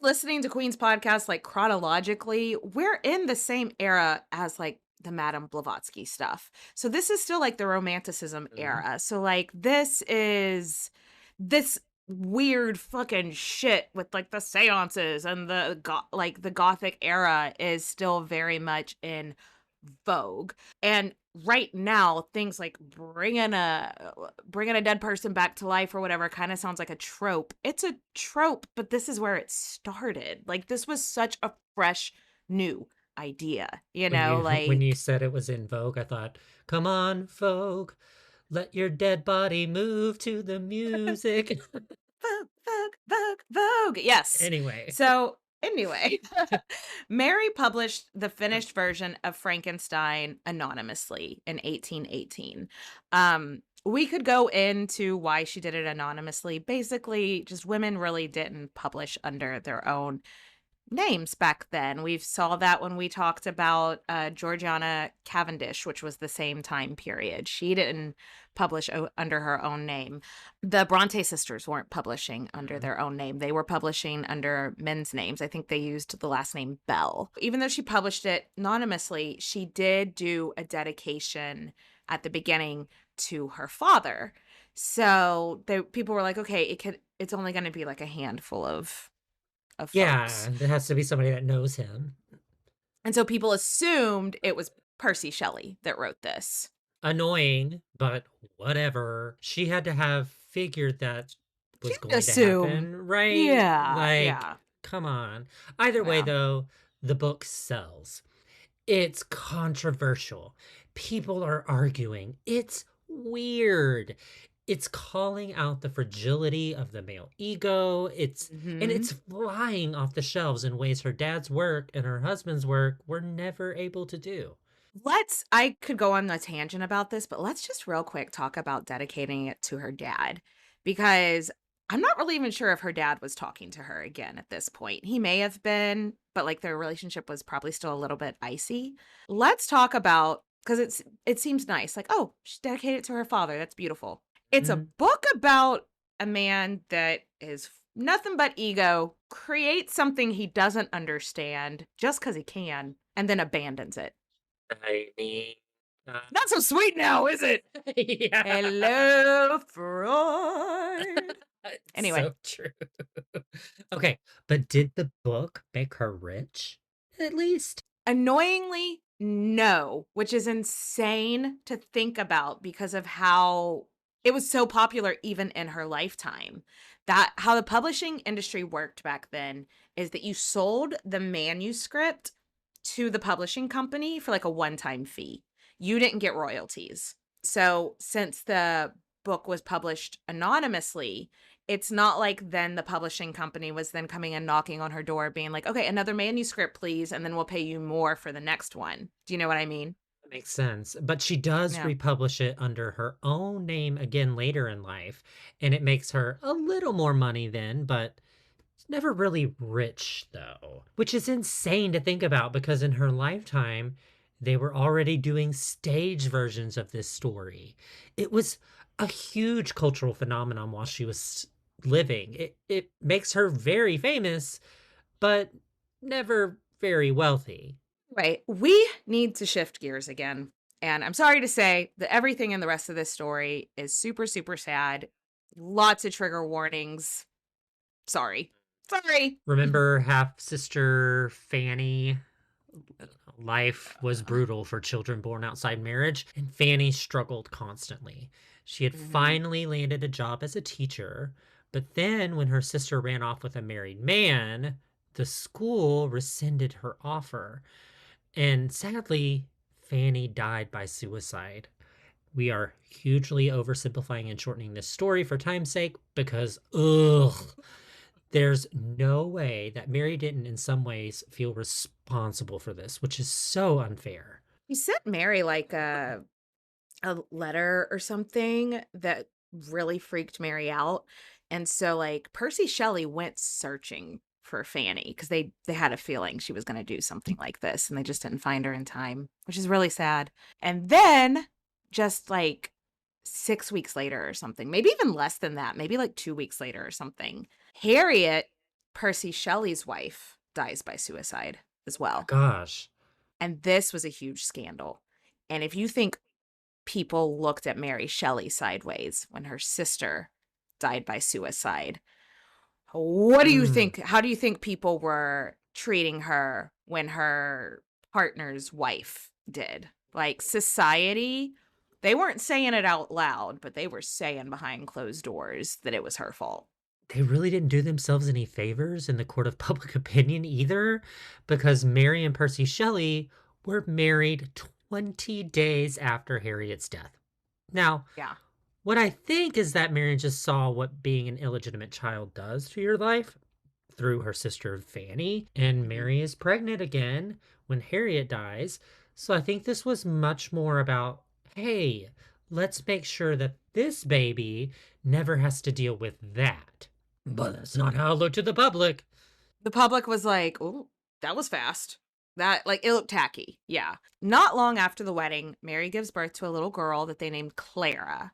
Listening to Queen's podcast, like chronologically, we're in the same era as like the Madame Blavatsky stuff. So this is still like the Romanticism era. So like this is this weird fucking shit with like the seances and the Gothic era is still very much in vogue. And right now, things like bringing a dead person back to life or whatever kind of sounds like a trope. It's a trope, but this is where it started. Like this was such a fresh, new idea, When you said it was in vogue, I thought, come on, Vogue, let your dead body move to the music. Vogue. Yes. Anyway. Anyway, Mary published the finished version of Frankenstein anonymously in 1818. We could go into why she did it anonymously. Basically, just women really didn't publish under their own names back then. We saw that when we talked about Georgiana Cavendish, which was the same time period. She didn't publish under her own name. The Bronte sisters weren't publishing under their own name. They were publishing under men's names. I think they used the last name Bell. Even though she published it anonymously, she did do a dedication at the beginning to her father. So people were like, okay, it's only going to be like a handful of folks. Yeah, there has to be somebody that knows him. And so people assumed it was Percy Shelley that wrote this. Annoying, but whatever. She had to have figured that was going to happen, right? Yeah. Come on. Either way, though, the book sells. It's controversial. People are arguing. It's weird. It's calling out the fragility of the male ego. And it's flying off the shelves in ways her dad's work and her husband's work were never able to do. I could go on a tangent about this, but let's just real quick talk about dedicating it to her dad, because I'm not really even sure if her dad was talking to her again at this point. He may have been, but like their relationship was probably still a little bit icy. Let's talk about, because it seems nice. Like, oh, she's dedicated to her father. That's beautiful. It's a book about a man that is nothing but ego, creates something he doesn't understand just because he can, and then abandons it. I mean, not so sweet now, is it? Yeah. Hello, Freud. Anyway. So true. Okay, but did the book make her rich, at least? Annoyingly, no, which is insane to think about because of how it was so popular even in her lifetime. How the publishing industry worked back then is that you sold the manuscript to the publishing company for like a one-time fee. You didn't get royalties. So since the book was published anonymously, it's not like then the publishing company was then coming and knocking on her door being like, okay, another manuscript, please, and then we'll pay you more for the next one. Do you know what I mean? That makes sense. But she does republish it under her own name again later in life, and it makes her a little more money then, but never really rich, though, which is insane to think about because in her lifetime, they were already doing stage versions of this story. It was a huge cultural phenomenon while she was living. It makes her very famous, but never very wealthy. Right. We need to shift gears again. And I'm sorry to say that everything in the rest of this story is super, super sad. Lots of trigger warnings. Sorry. Remember half-sister Fanny? Life was brutal for children born outside marriage, and Fanny struggled constantly. She had finally landed a job as a teacher, but then when her sister ran off with a married man, the school rescinded her offer. And sadly, Fanny died by suicide. We are hugely oversimplifying and shortening this story for time's sake because, there's no way that Mary didn't in some ways feel responsible for this, which is so unfair. He sent Mary like a letter or something that really freaked Mary out. And so like Percy Shelley went searching for Fanny because they had a feeling she was going to do something like this, and they just didn't find her in time, which is really sad. And then just like 6 weeks later or something, maybe even less than that, maybe like 2 weeks later or something, Harriet, Percy Shelley's wife, dies by suicide as well. Gosh. And this was a huge scandal. And if you think people looked at Mary Shelley sideways when her sister died by suicide, what do you think? How do you think people were treating her when her partner's wife did? Like society, they weren't saying it out loud, but they were saying behind closed doors that it was her fault. They really didn't do themselves any favors in the court of public opinion either, because Mary and Percy Shelley were married 20 days after Harriet's death. Now, Yeah. what I think is that Mary just saw what being an illegitimate child does to your life through her sister Fanny, and Mary is pregnant again when Harriet dies. So I think this was much more about, hey, let's make sure that this baby never has to deal with that. But that's not how it looked to the public. The public was like, oh, that was fast. That, like, it looked tacky. Yeah. Not long after the wedding, Mary gives birth to a little girl that they named Clara,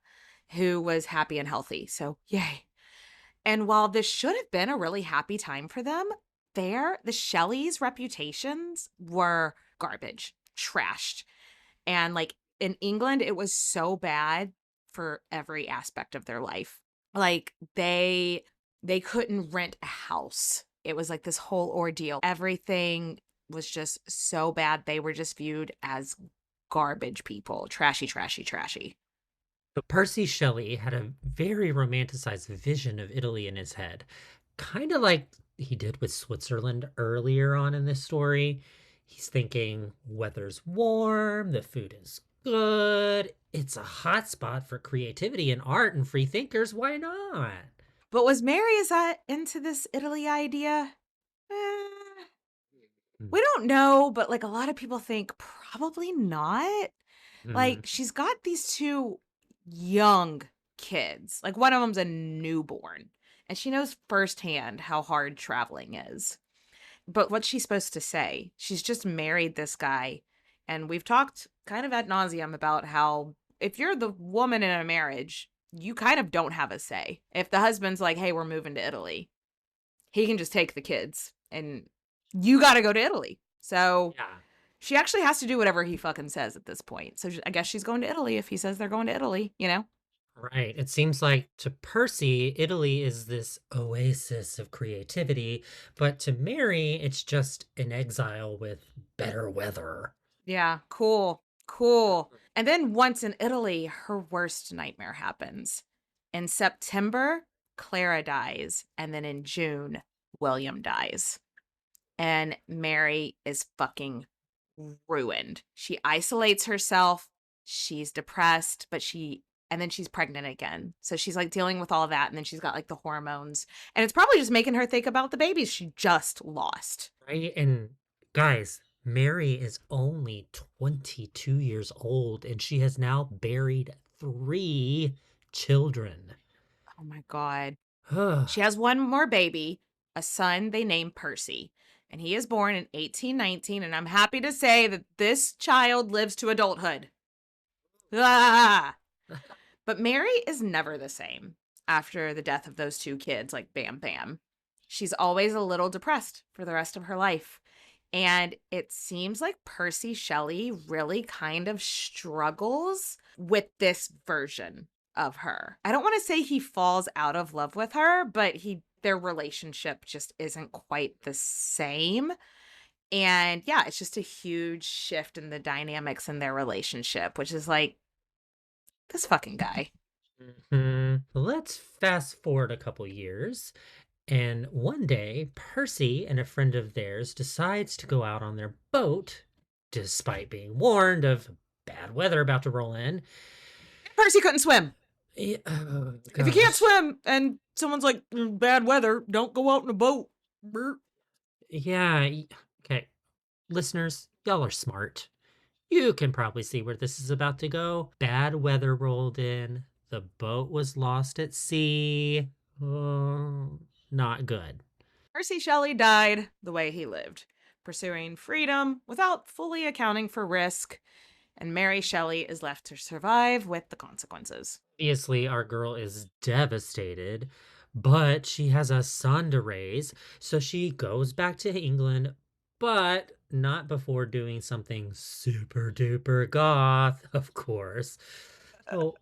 who was happy and healthy. So, yay. And while this should have been a really happy time for them, the Shelleys' reputations were garbage, trashed. And, like, in England, it was so bad for every aspect of their life. Like, they couldn't rent a house. It was like this whole ordeal. Everything was just so bad. They were just viewed as garbage people. Trashy, trashy, trashy. But Percy Shelley had a very romanticized vision of Italy in his head, kind of like he did with Switzerland earlier on in this story. He's thinking weather's warm, the food is good, it's a hot spot for creativity and art and free thinkers. Why not? But was Mary into this Italy idea? We don't know, but like a lot of people think probably not. Like she's got these two young kids. Like one of them's a newborn, and she knows firsthand how hard traveling is. But what's she supposed to say? She's just married this guy, and we've talked kind of ad nauseum about how if you're the woman in a marriage, you kind of don't have a say. If the husband's like, hey, we're moving to Italy, he can just take the kids and you got to go to Italy. So Yeah. she actually has to do whatever he fucking says at this point. So I guess she's going to Italy if he says they're going to Italy, you know? Right. It seems like to Percy, Italy is this oasis of creativity, but to Mary, it's just an exile with better weather. Yeah, cool. And then once in Italy, her worst nightmare happens. In September, Clara dies. And then in June, William dies. And Mary is fucking ruined. She isolates herself. She's depressed, and then she's pregnant again. So she's like dealing with all of that. And then she's got like the hormones. And it's probably just making her think about the babies she just lost. Right. And guys, Mary is only 22 years old and she has now buried 3 children. Oh my God. She has one more baby, a son they name Percy. And he is born in 1819. And I'm happy to say that this child lives to adulthood. Ah! But Mary is never the same after the death of those 2 kids, like bam, bam. She's always a little depressed for the rest of her life. And it seems like Percy Shelley really kind of struggles with this version of her. I don't want to say he falls out of love with her, but their relationship just isn't quite the same. And yeah, it's just a huge shift in the dynamics in their relationship, which is like, this fucking guy. Let's fast forward a couple years. And one day, Percy and a friend of theirs decides to go out on their boat, despite being warned of bad weather about to roll in. Percy couldn't swim. Yeah, oh, If you can't gosh. swim and someone's like, bad weather, don't go out in a boat. Yeah, okay. Listeners, y'all are smart. You can probably see where this is about to go. Bad weather rolled in. The boat was lost at sea. Oh, not good. Percy Shelley died the way he lived, pursuing freedom without fully accounting for risk, and Mary Shelley is left to survive with the consequences. Obviously, our girl is devastated, but she has a son to raise, so she goes back to England, but not before doing something super duper goth, of course. So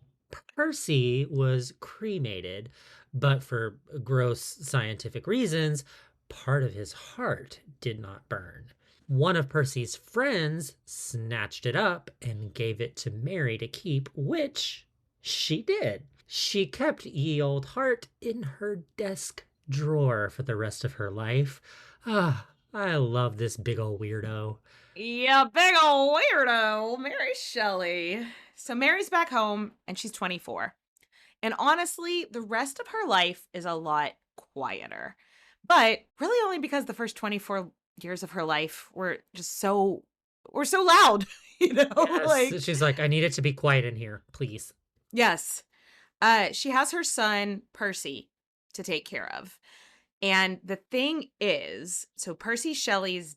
Percy was cremated, but for gross scientific reasons, part of his heart did not burn. One of Percy's friends snatched it up and gave it to Mary to keep, which she did. She kept ye old heart in her desk drawer for the rest of her life. Ah, I love this big ol' weirdo. Yeah, big ol' weirdo, Mary Shelley. So Mary's back home and she's 24. And honestly, the rest of her life is a lot quieter. But really only because the first 24 years of her life were so loud, you know? Yes. She's like, I need it to be quiet in here, please. Yes. She has her son, Percy, to take care of. And the thing is, so Percy Shelley's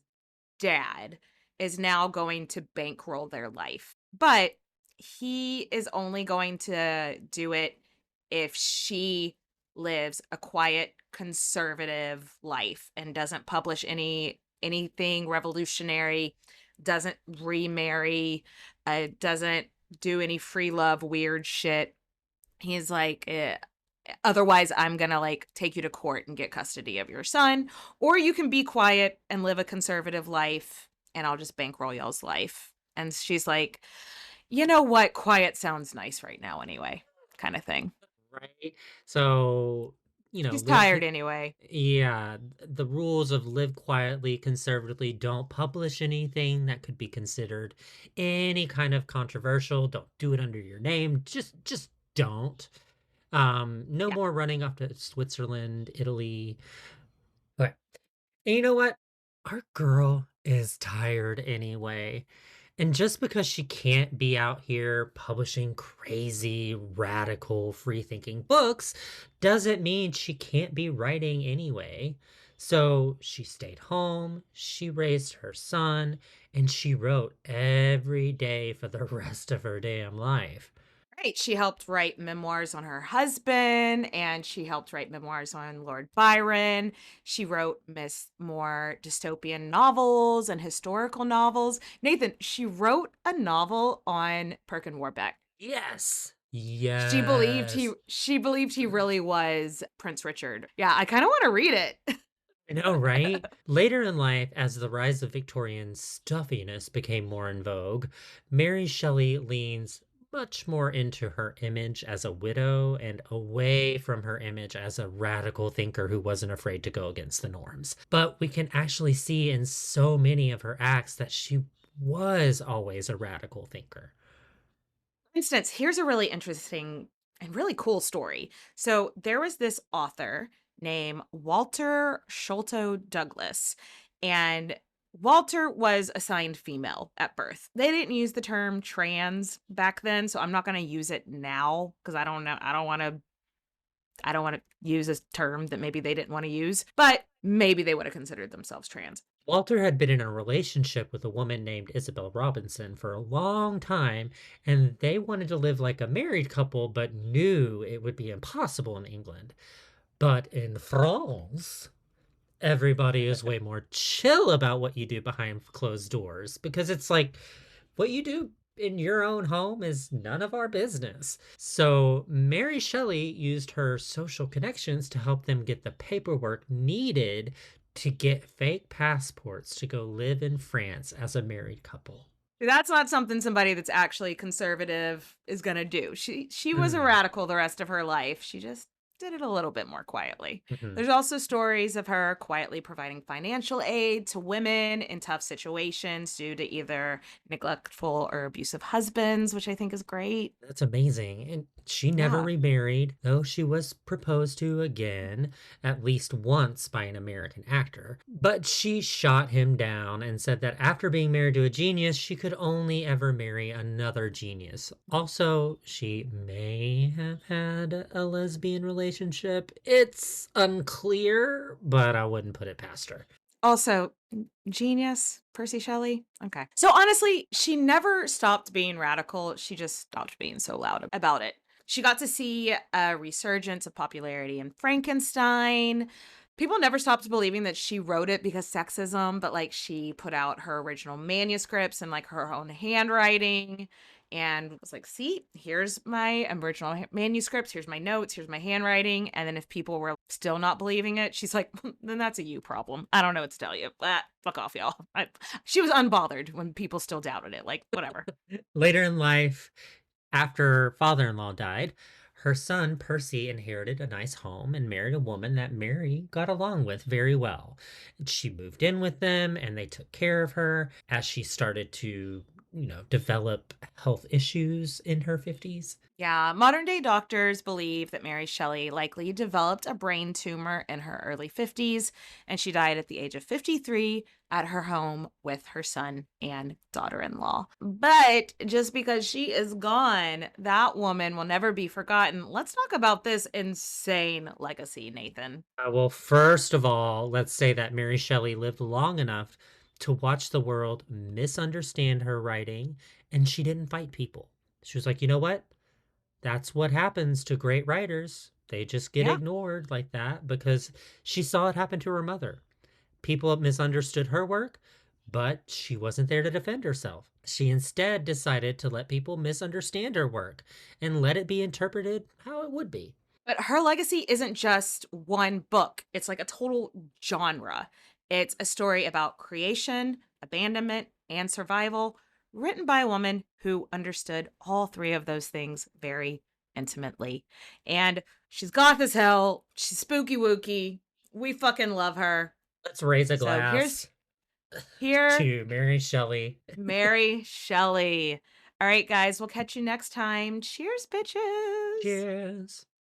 dad is now going to bankroll their life. But he is only going to do it if she lives a quiet, conservative life and doesn't publish anything revolutionary, doesn't remarry, doesn't do any free love weird shit. He's like, otherwise I'm gonna like take you to court and get custody of your son, or you can be quiet and live a conservative life and I'll just bankroll y'all's life. And she's like, you know what, quiet sounds nice right now anyway, kind of thing. Right? So, She's tired anyway. Yeah, the rules of live quietly, conservatively, don't publish anything that could be considered any kind of controversial, don't do it under your name, just don't. No more running off to Switzerland, Italy. Okay. And you know what? Our girl is tired anyway. And just because she can't be out here publishing crazy, radical, free-thinking books doesn't mean she can't be writing anyway. So she stayed home, she raised her son, and she wrote every day for the rest of her damn life. Right. She helped write memoirs on her husband, and she helped write memoirs on Lord Byron. She wrote more dystopian novels and historical novels. Nathan, she wrote a novel on Perkin Warbeck. Yes. Yes. She believed he really was Prince Richard. Yeah, I kind of want to read it. I know, right? Later in life, as the rise of Victorian stuffiness became more in vogue, Mary Shelley leans much more into her image as a widow and away from her image as a radical thinker who wasn't afraid to go against the norms. But we can actually see in so many of her acts that she was always a radical thinker. For instance, here's a really interesting and really cool story. So there was this author named Walter Sholto Douglas, and Walter was assigned female at birth. They didn't use the term trans back then, so I'm not going to use it now because I don't know. I don't want to use a term that maybe they didn't want to use, but maybe they would have considered themselves trans. Walter had been in a relationship with a woman named Isabel Robinson for a long time, and they wanted to live like a married couple, but knew it would be impossible in England. But in France, everybody is way more chill about what you do behind closed doors because it's like what you do in your own home is none of our business. So Mary Shelley used her social connections to help them get the paperwork needed to get fake passports to go live in France as a married couple. That's not something somebody that's actually conservative is going to do. She was a radical the rest of her life. She just did it a little bit more quietly. There's also stories of her quietly providing financial aid to women in tough situations due to either neglectful or abusive husbands, which I think is great. That's amazing. And she never Yeah. remarried, though she was proposed to again, at least once by an American actor. But she shot him down and said that after being married to a genius, she could only ever marry another genius. Also, she may have had a lesbian relationship. It's unclear, but I wouldn't put it past her. Also, genius, Percy Shelley. Okay. So honestly, she never stopped being radical. She just stopped being so loud about it. She got to see a resurgence of popularity in Frankenstein. People never stopped believing that she wrote it because sexism, but like she put out her original manuscripts in like her own handwriting and was like, see, here's my original manuscripts, here's my notes, here's my handwriting. And then if people were still not believing it, she's like, then that's a you problem. I don't know what to tell you. Fuck off, y'all. She was unbothered when people still doubted it. Like, whatever. Later in life, after her father-in-law died, her son Percy inherited a nice home and married a woman that Mary got along with very well. She moved in with them and they took care of her as she started to, develop health issues in her 50s. Yeah, modern day doctors believe that Mary Shelley likely developed a brain tumor in her early 50s, and she died at the age of 53 at her home with her son and daughter-in-law. But just because she is gone, that woman will never be forgotten. Let's talk about this insane legacy, Nathan. Well, first of all, let's say that Mary Shelley lived long enough to watch the world misunderstand her writing, and she didn't fight people. She was like, you know what? That's what happens to great writers. They just get Yeah. ignored like that because she saw it happen to her mother. People misunderstood her work, but she wasn't there to defend herself. She instead decided to let people misunderstand her work and let it be interpreted how it would be. But her legacy isn't just one book, it's like a total genre. It's a story about creation, abandonment, and survival, written by a woman who understood all three of those things very intimately. And she's goth as hell. She's spooky wooky. We fucking love her. Let's raise a So glass Here, to Mary Shelley. Mary Shelley. All right, guys, we'll catch you next time. Cheers, bitches. Cheers.